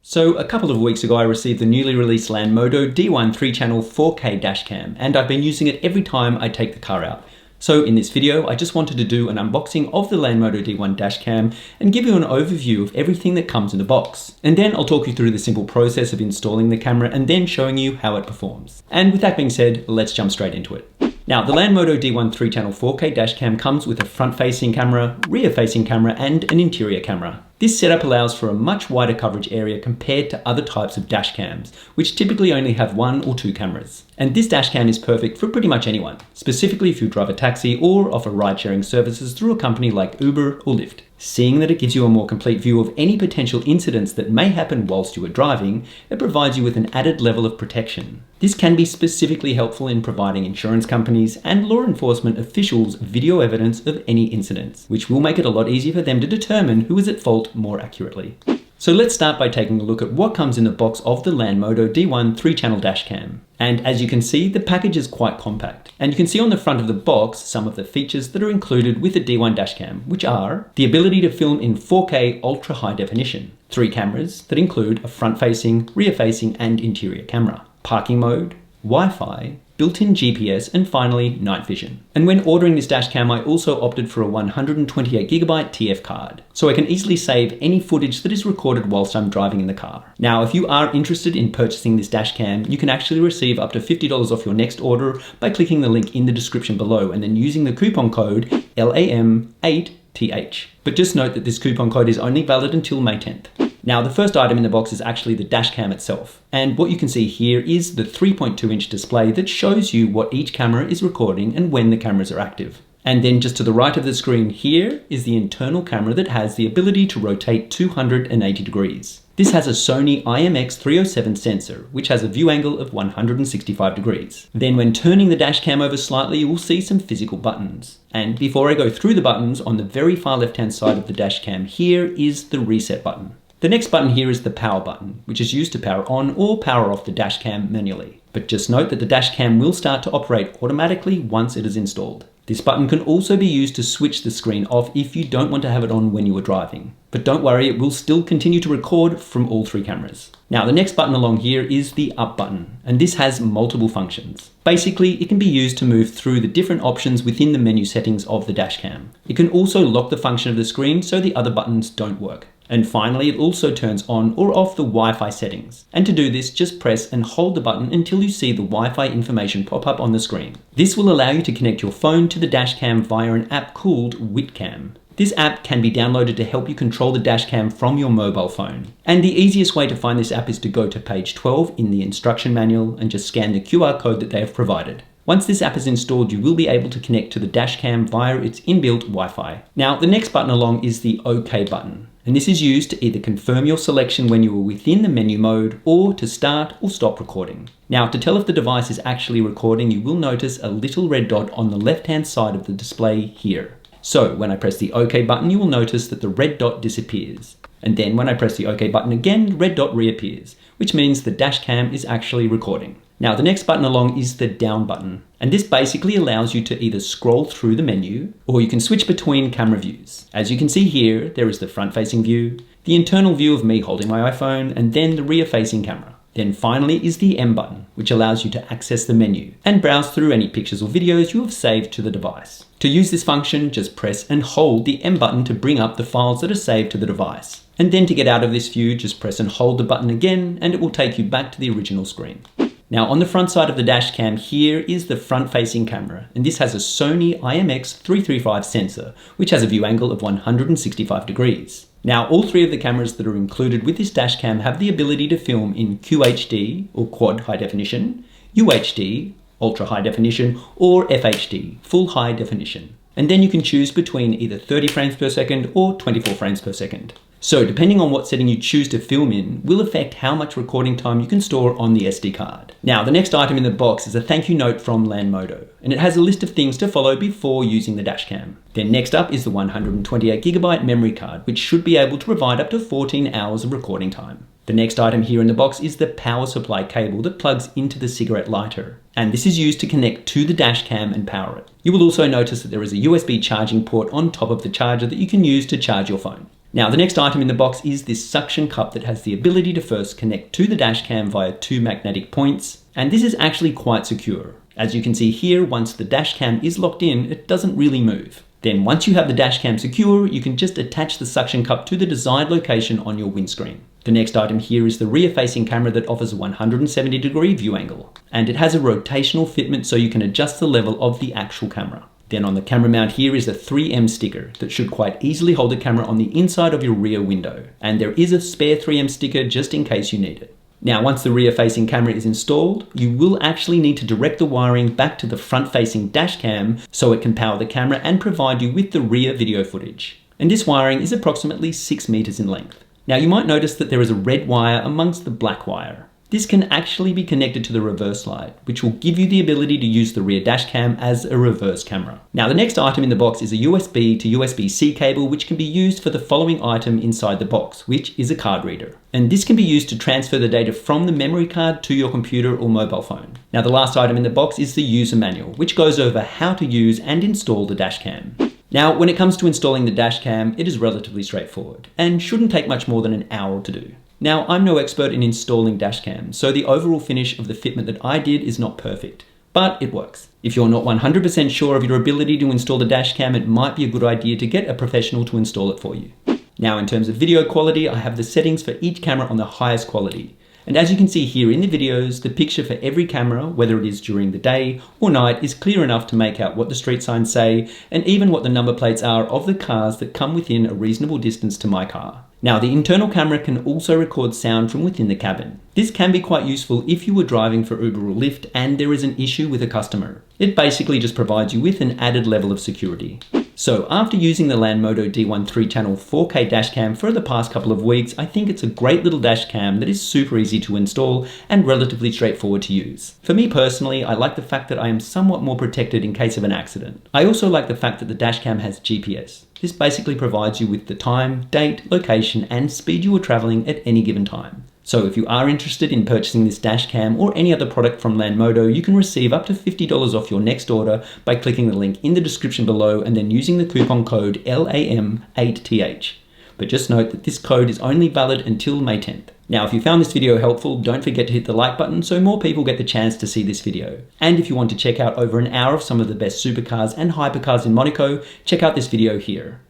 So a couple of weeks ago I received the newly released Lanmodo D1 3-channel 4K dashcam, and I've been using it every time I take the car out. So in this video I just wanted to do an unboxing of the Lanmodo D1 dashcam and give you an overview of everything that comes in the box. And then I'll talk you through the simple process of installing the camera and then showing you how it performs. And with that being said, let's jump straight into it. Now, the Lanmodo D1 3-channel 4K dashcam comes with a front-facing camera, rear-facing camera, and an interior camera. This setup allows for a much wider coverage area compared to other types of dashcams, which typically only have 1 or 2 cameras. And this dashcam is perfect for pretty much anyone, specifically if you drive a taxi or offer ride-sharing services through a company like Uber or Lyft. Seeing that it gives you a more complete view of any potential incidents that may happen whilst you are driving, it provides you with an added level of protection. This can be specifically helpful in providing insurance companies and law enforcement officials video evidence of any incidents, which will make it a lot easier for them to determine who is at fault more accurately. So let's start by taking a look at what comes in the box of the Lanmodo D1 3-channel dashcam. And as you can see, the package is quite compact. And you can see on the front of the box some of the features that are included with the D1 dashcam, which are the ability to film in 4K ultra high definition, 3 cameras that include a front-facing, rear-facing and interior camera, parking mode, Wi-Fi, built-in GPS, and finally night vision. And when ordering this dashcam, I also opted for a 128GB TF card, so I can easily save any footage that is recorded whilst I'm driving in the car. Now, if you are interested in purchasing this dashcam, you can actually receive up to $50 off your next order by clicking the link in the description below and then using the coupon code LAM8TH. But just note that this coupon code is only valid until May 10th. Now, the first item in the box is actually the dashcam itself. And what you can see here is the 3.2-inch display that shows you what each camera is recording and when the cameras are active. And then just to the right of the screen here is the internal camera that has the ability to rotate 280 degrees. This has a Sony IMX307 sensor, which has a view angle of 165 degrees. Then when turning the dashcam over slightly, you will see some physical buttons. And before I go through the buttons, on the very far left-hand side of the dashcam here is the reset button. The next button here is the power button, which is used to power on or power off the dashcam manually. But just note that the dashcam will start to operate automatically once it is installed. This button can also be used to switch the screen off if you don't want to have it on when you are driving. But don't worry, it will still continue to record from all 3 cameras. Now, the next button along here is the up button, and this has multiple functions. Basically, it can be used to move through the different options within the menu settings of the dashcam. It can also lock the function of the screen so the other buttons don't work. And finally, it also turns on or off the Wi-Fi settings. And to do this, just press and hold the button until you see the Wi-Fi information pop up on the screen. This will allow you to connect your phone to the dashcam via an app called Witcam. This app can be downloaded to help you control the dashcam from your mobile phone. And the easiest way to find this app is to go to page 12 in the instruction manual and just scan the QR code that they have provided. Once this app is installed, you will be able to connect to the dashcam via its inbuilt Wi-Fi. Now, the next button along is the OK button. And this is used to either confirm your selection when you are within the menu mode or to start or stop recording. Now, to tell if the device is actually recording, you will notice a little red dot on the left-hand side of the display here. So when I press the OK button, you will notice that the red dot disappears. And then when I press the OK button again, the red dot reappears, which means the dashcam is actually recording. Now, the next button along is the down button, and this basically allows you to either scroll through the menu or you can switch between camera views. As you can see here, there is the front-facing view, the internal view of me holding my iPhone, and then the rear-facing camera. Then finally is the M button, which allows you to access the menu and browse through any pictures or videos you have saved to the device. To use this function, just press and hold the M button to bring up the files that are saved to the device. And then to get out of this view, just press and hold the button again, and it will take you back to the original screen. Now, on the front side of the dashcam here is the front-facing camera, and this has a Sony IMX335 sensor, which has a view angle of 165 degrees. Now, all 3 of the cameras that are included with this dashcam have the ability to film in QHD, or quad high definition, UHD, ultra high definition, or FHD, full high definition. And then you can choose between either 30 frames per second or 24 frames per second. So depending on what setting you choose to film in will affect how much recording time you can store on the SD card. Now, the next item in the box is a thank you note from Lanmodo, and it has a list of things to follow before using the dashcam. Then next up is the 128GB memory card, which should be able to provide up to 14 hours of recording time. The next item here in the box is the power supply cable that plugs into the cigarette lighter, and this is used to connect to the dashcam and power it. You will also notice that there is a USB charging port on top of the charger that you can use to charge your phone. Now, the next item in the box is this suction cup that has the ability to first connect to the dash cam via 2 magnetic points, and this is actually quite secure. As you can see here, once the dash cam is locked in, it doesn't really move. Then once you have the dash cam secure, you can just attach the suction cup to the desired location on your windscreen. The next item here is the rear-facing camera that offers a 170-degree view angle, and it has a rotational fitment so you can adjust the level of the actual camera. Then on the camera mount here is a 3M sticker that should quite easily hold the camera on the inside of your rear window, and there is a spare 3M sticker just in case you need it. Now, once the rear-facing camera is installed, you will actually need to direct the wiring back to the front-facing dash cam so it can power the camera and provide you with the rear video footage. And this wiring is approximately 6 meters in length. Now, you might notice that there is a red wire amongst the black wire. This can actually be connected to the reverse light, which will give you the ability to use the rear dash cam as a reverse camera. Now, the next item in the box is a USB to USB-C cable, which can be used for the following item inside the box, which is a card reader. And this can be used to transfer the data from the memory card to your computer or mobile phone. Now, the last item in the box is the user manual, which goes over how to use and install the dash cam. Now, when it comes to installing the dash cam, it is relatively straightforward and shouldn't take much more than an hour to do. Now, I'm no expert in installing dash cams, so the overall finish of the fitment that I did is not perfect, but it works. If you're not 100% sure of your ability to install the dash cam, it might be a good idea to get a professional to install it for you. Now, in terms of video quality, I have the settings for each camera on the highest quality. And as you can see here in the videos, the picture for every camera, whether it is during the day or night, is clear enough to make out what the street signs say and even what the number plates are of the cars that come within a reasonable distance to my car. Now, the internal camera can also record sound from within the cabin. This can be quite useful if you were driving for Uber or Lyft and there is an issue with a customer. It basically just provides you with an added level of security. So after using the Lanmodo D1 3-channel 4K dashcam for the past couple of weeks, I think it's a great little dashcam that is super easy to install and relatively straightforward to use. For me personally, I like the fact that I am somewhat more protected in case of an accident. I also like the fact that the dashcam has GPS. This basically provides you with the time, date, location, and speed you are traveling at any given time. So if you are interested in purchasing this dashcam or any other product from Lanmodo, you can receive up to $50 off your next order by clicking the link in the description below and then using the coupon code LAM8TH. But just note that this code is only valid until May 10th. Now, if you found this video helpful, don't forget to hit the like button so more people get the chance to see this video. And if you want to check out over an hour of some of the best supercars and hypercars in Monaco, check out this video here.